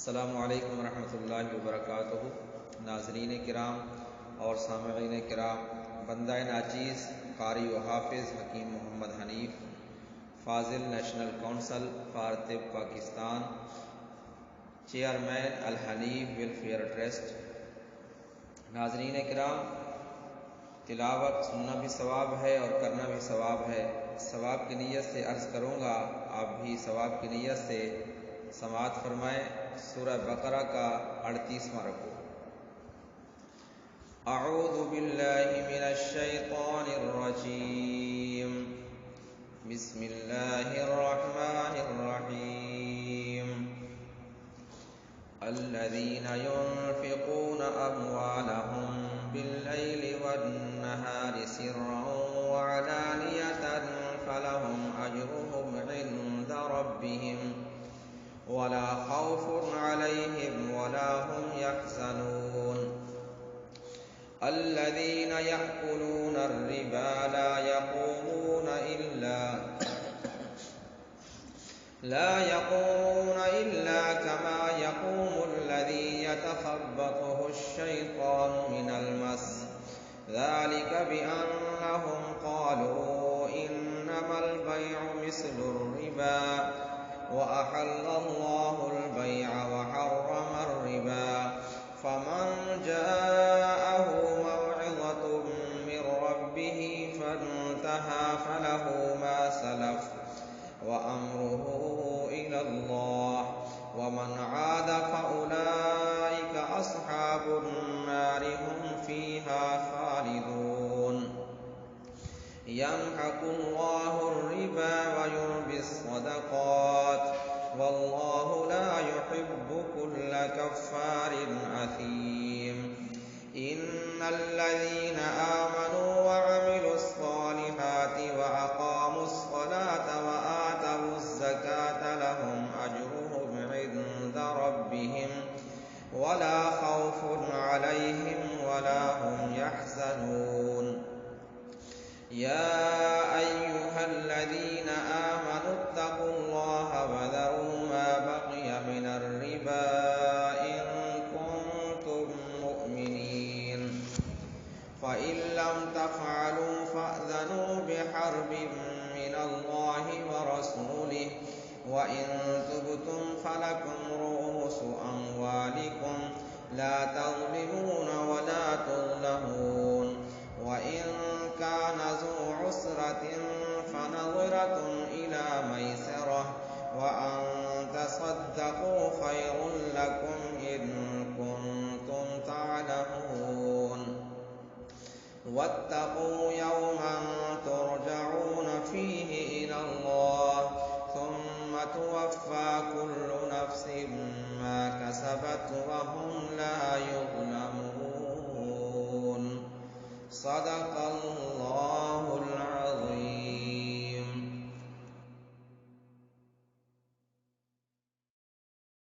السلام علیکم ورحمۃ اللہ وبرکاتہ۔ ناظرین کرام اور سامعین کرام، بندہ ناچیز قاری و حافظ حکیم محمد حنیف، فاضل نیشنل کونسل فار طب پاکستان، چیئرمین الحنیف ویلفیئر ٹرسٹ۔ ناظرین کرام، تلاوت سننا بھی ثواب ہے اور کرنا بھی ثواب ہے۔ ثواب کی نیت سے عرض کروں گا، آپ بھی ثواب کی نیت سے سماعت فرمائیں۔ سورہ بقرہ کا 38واں رکوع۔ اعوذ باللہ من الشیطان الرجیم، بسم اللہ الرحمن الرحیم۔ الذین ينفقون اموالهم باللیل والنہار سرا وعلانیۃ فلهم اجرهم عند ربهم ولا خوف عليهم ولا هم يحزنون۔ الذين يأكلون الربا لا يقومون إلا كما يقوم الذي يتخبطه الشيطان من المس، ذلك بأنهم قالوا إنما البيع مثل الربا وأحل الله البيع وحرم الربا، فمن جاءه موعظة من ربه فانتهى فله ما سلف وأمره إلى الله، ومن عاد فأولئك أصحاب النار هم فيها خالدون۔ يمحق الله الربا ويربي الصدقات، والله لا يحب كل كفار أثيم۔ إن الذين آمنوا وعملوا الصالحات وأقاموا الصلاة وآتوا الزكاة لهم أجرهم عند ربهم ولا خوف عليهم ولا هم يحزنون۔ يا أيها الذين آمنوا اتقوا الله وذروا ما بقي من الربا إن كنتم مؤمنين، فإن لم تفعلوا فأذنوا بحرب من الله ورسوله، وإن تبتم فلكم رؤوس أموالكم لا تظلمون ولا تظلمون، وإن كان ذو عسرة فنظرة إلى ميسرة، وأن تصدقوا خير لكم إن كنتم تعلمون، واتقوا يوما ترجعون فيه إلى الله ثم توفى كل